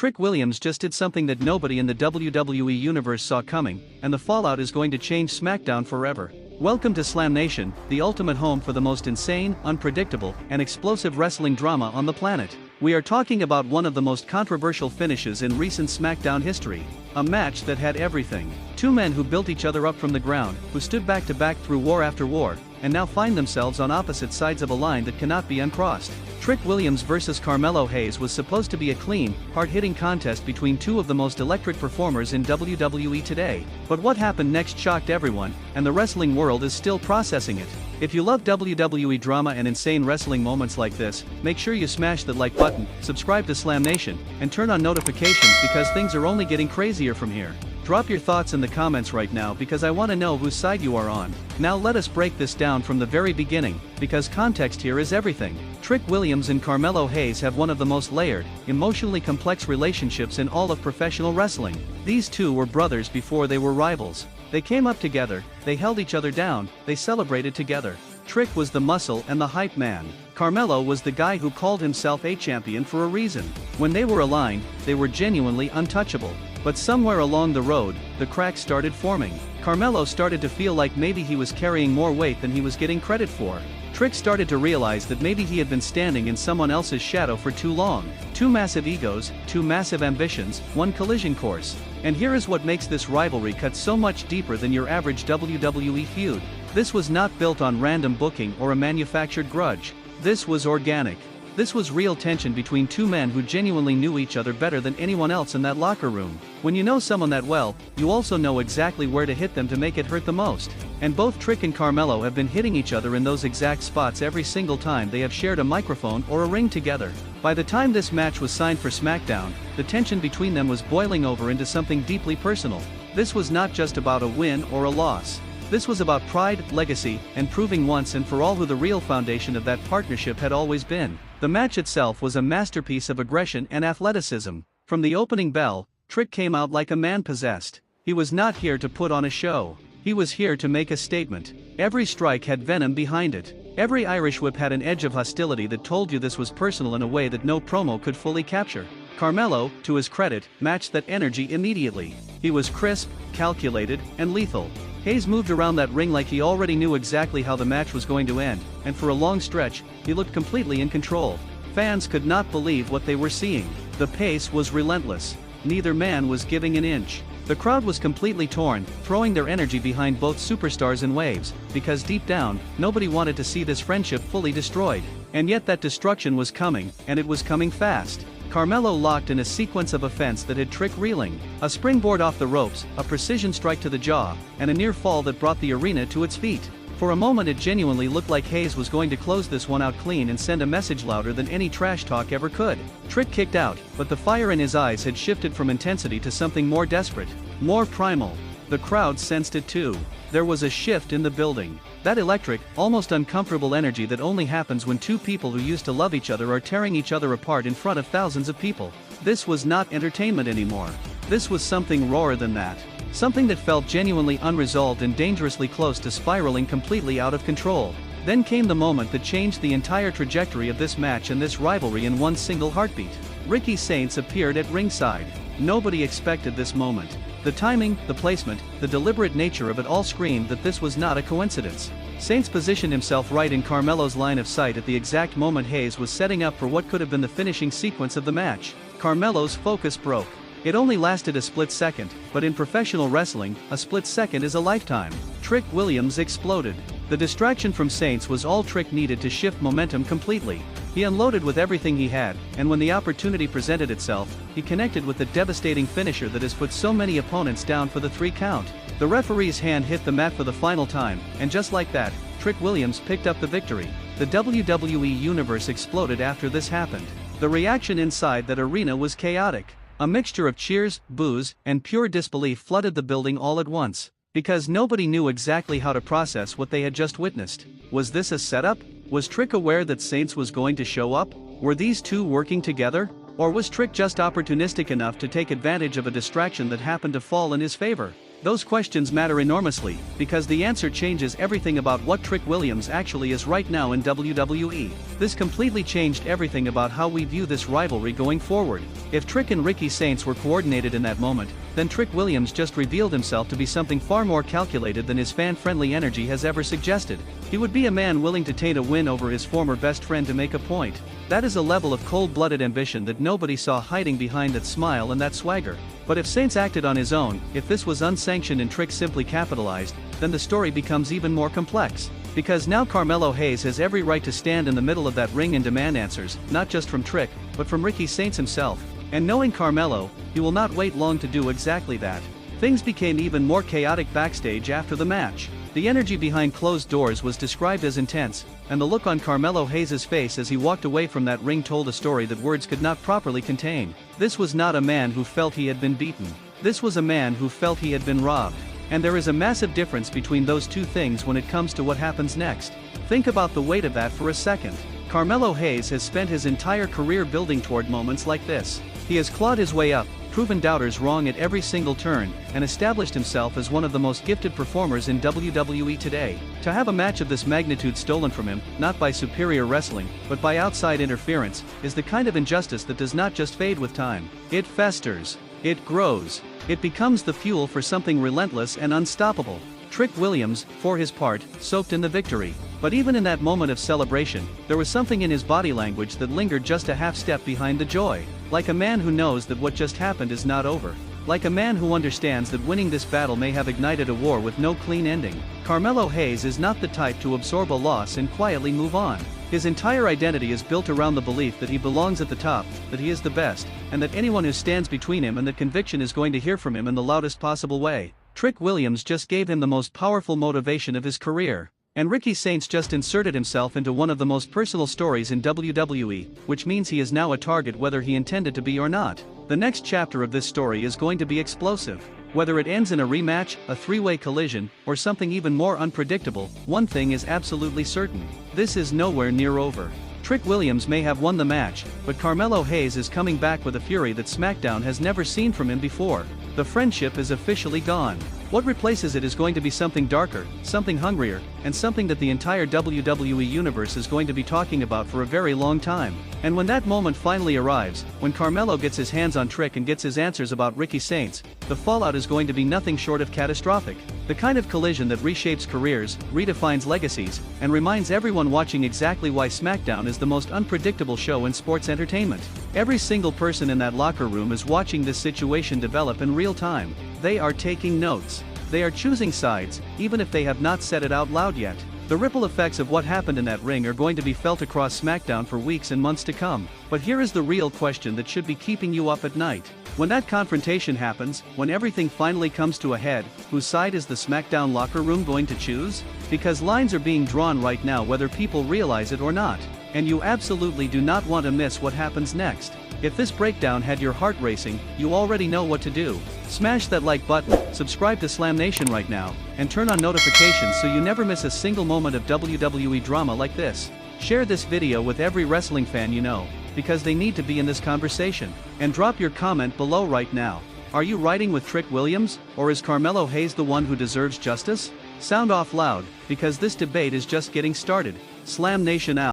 Trick Williams just did something that nobody in the WWE universe saw coming, and the fallout is going to change SmackDown forever. Welcome to Slam Nation, the ultimate home for the most insane, unpredictable, and explosive wrestling drama on the planet. We are talking about one of the most controversial finishes in recent SmackDown history. A match that had everything. Two men who built each other up from the ground, who stood back to back through war after war, and now find themselves on opposite sides of a line that cannot be uncrossed. Trick Williams vs. Carmelo Hayes was supposed to be a clean, hard-hitting contest between two of the most electric performers in WWE today. But what happened next shocked everyone, and the wrestling world is still processing it. If you love WWE drama and insane wrestling moments like this, make sure you smash that like button, subscribe to Slam Nation, and turn on notifications because things are only getting crazier from here. Drop your thoughts in the comments right now because I want to know whose side you are on. Now let us break this down from the very beginning, because context here is everything. Trick Williams and Carmelo Hayes have one of the most layered, emotionally complex relationships in all of professional wrestling. These two were brothers before they were rivals. They came up together, they held each other down, they celebrated together. Trick was the muscle and the hype man. Carmelo was the guy who called himself a champion for a reason. When they were aligned, they were genuinely untouchable. But somewhere along the road, the cracks started forming. Carmelo started to feel like maybe he was carrying more weight than he was getting credit for. Trick started to realize that maybe he had been standing in someone else's shadow for too long. Two massive egos, two massive ambitions, one collision course. And here is what makes this rivalry cut so much deeper than your average WWE feud. This was not built on random booking or a manufactured grudge. This was organic. This was real tension between two men who genuinely knew each other better than anyone else in that locker room. When you know someone that well, you also know exactly where to hit them to make it hurt the most. And both Trick and Carmelo have been hitting each other in those exact spots every single time they have shared a microphone or a ring together. By the time this match was signed for SmackDown, the tension between them was boiling over into something deeply personal. This was not just about a win or a loss. This was about pride, legacy, and proving once and for all who the real foundation of that partnership had always been. The match itself was a masterpiece of aggression and athleticism. From the opening bell, Trick came out like a man possessed. He was not here to put on a show. He was here to make a statement. Every strike had venom behind it. Every Irish whip had an edge of hostility that told you this was personal in a way that no promo could fully capture. Carmelo, to his credit, matched that energy immediately. He was crisp, calculated, and lethal. Hayes moved around that ring like he already knew exactly how the match was going to end, and for a long stretch, he looked completely in control. Fans could not believe what they were seeing. The pace was relentless. Neither man was giving an inch. The crowd was completely torn, throwing their energy behind both superstars in waves, because deep down, nobody wanted to see this friendship fully destroyed. And yet that destruction was coming, and it was coming fast. Carmelo locked in a sequence of offense that had Trick reeling. A springboard off the ropes, a precision strike to the jaw, and a near fall that brought the arena to its feet. For a moment it genuinely looked like Hayes was going to close this one out clean and send a message louder than any trash talk ever could. Trick kicked out, but the fire in his eyes had shifted from intensity to something more desperate, more primal. The crowd sensed it too. There was a shift in the building. That electric, almost uncomfortable energy that only happens when two people who used to love each other are tearing each other apart in front of thousands of people. This was not entertainment anymore. This was something rawer than that. Something that felt genuinely unresolved and dangerously close to spiraling completely out of control. Then came the moment that changed the entire trajectory of this match and this rivalry in one single heartbeat. Ricky Saints appeared at ringside. Nobody expected this moment. The timing, the placement, the deliberate nature of it all screamed that this was not a coincidence. Saints positioned himself right in Carmelo's line of sight at the exact moment Hayes was setting up for what could have been the finishing sequence of the match. Carmelo's focus broke. It only lasted a split second, but in professional wrestling, a split second is a lifetime. Trick Williams exploded. The distraction from Saints was all Trick needed to shift momentum completely. He unloaded with everything he had, and when the opportunity presented itself, he connected with the devastating finisher that has put so many opponents down for the 3 count. The referee's hand hit the mat for the final time, and just like that, Trick Williams picked up the victory. The WWE universe exploded after this happened. The reaction inside that arena was chaotic. A mixture of cheers, boos, and pure disbelief flooded the building all at once. Because nobody knew exactly how to process what they had just witnessed. Was this a setup? Was Trick aware that Saints was going to show up? Were these two working together? Or was Trick just opportunistic enough to take advantage of a distraction that happened to fall in his favor? Those questions matter enormously, because the answer changes everything about what Trick Williams actually is right now in WWE. This completely changed everything about how we view this rivalry going forward. If Trick and Ricky Saints were coordinated in that moment, then Trick Williams just revealed himself to be something far more calculated than his fan-friendly energy has ever suggested. He would be a man willing to taint a win over his former best friend to make a point. That is a level of cold-blooded ambition that nobody saw hiding behind that smile and that swagger. But if Saints acted on his own, if this was unsanctioned and Trick simply capitalized, then the story becomes even more complex. Because now Carmelo Hayes has every right to stand in the middle of that ring and demand answers, not just from Trick, but from Ricky Saints himself. And knowing Carmelo, he will not wait long to do exactly that. Things became even more chaotic backstage after the match. The energy behind closed doors was described as intense, and the look on Carmelo Hayes' face as he walked away from that ring told a story that words could not properly contain. This was not a man who felt he had been beaten. This was a man who felt he had been robbed. And there is a massive difference between those two things when it comes to what happens next. Think about the weight of that for a second. Carmelo Hayes has spent his entire career building toward moments like this. He has clawed his way up, proven doubters wrong at every single turn, and established himself as one of the most gifted performers in WWE today. To have a match of this magnitude stolen from him, not by superior wrestling, but by outside interference, is the kind of injustice that does not just fade with time. It festers. It grows. It becomes the fuel for something relentless and unstoppable. Trick Williams, for his part, soaked in the victory. But even in that moment of celebration, there was something in his body language that lingered just a half step behind the joy. Like a man who knows that what just happened is not over. Like a man who understands that winning this battle may have ignited a war with no clean ending. Carmelo Hayes is not the type to absorb a loss and quietly move on. His entire identity is built around the belief that he belongs at the top, that he is the best, and that anyone who stands between him and that conviction is going to hear from him in the loudest possible way. Trick Williams just gave him the most powerful motivation of his career. And Ricky Saints just inserted himself into one of the most personal stories in WWE, which means he is now a target whether he intended to be or not. The next chapter of this story is going to be explosive. Whether it ends in a rematch, a three-way collision, or something even more unpredictable, one thing is absolutely certain. This is nowhere near over. Trick Williams may have won the match, but Carmelo Hayes is coming back with a fury that SmackDown has never seen from him before. The friendship is officially gone. What replaces it is going to be something darker, something hungrier, and something that the entire WWE universe is going to be talking about for a very long time. And when that moment finally arrives, when Carmelo gets his hands on Trick and gets his answers about Ricky Saints, the fallout is going to be nothing short of catastrophic. The kind of collision that reshapes careers, redefines legacies, and reminds everyone watching exactly why SmackDown is the most unpredictable show in sports entertainment. Every single person in that locker room is watching this situation develop in real time. They are taking notes. They are choosing sides, even if they have not said it out loud yet. The ripple effects of what happened in that ring are going to be felt across SmackDown for weeks and months to come. But here is the real question that should be keeping you up at night. When that confrontation happens, when everything finally comes to a head, whose side is the SmackDown locker room going to choose? Because lines are being drawn right now whether people realize it or not. And you absolutely do not want to miss what happens next. If this breakdown had your heart racing, you already know what to do. Smash that like button, subscribe to Slam Nation right now, and turn on notifications so you never miss a single moment of WWE drama like this. Share this video with every wrestling fan you know, because they need to be in this conversation. And drop your comment below right now. Are you riding with Trick Williams, or is Carmelo Hayes the one who deserves justice? Sound off loud, because this debate is just getting started. Slam Nation out.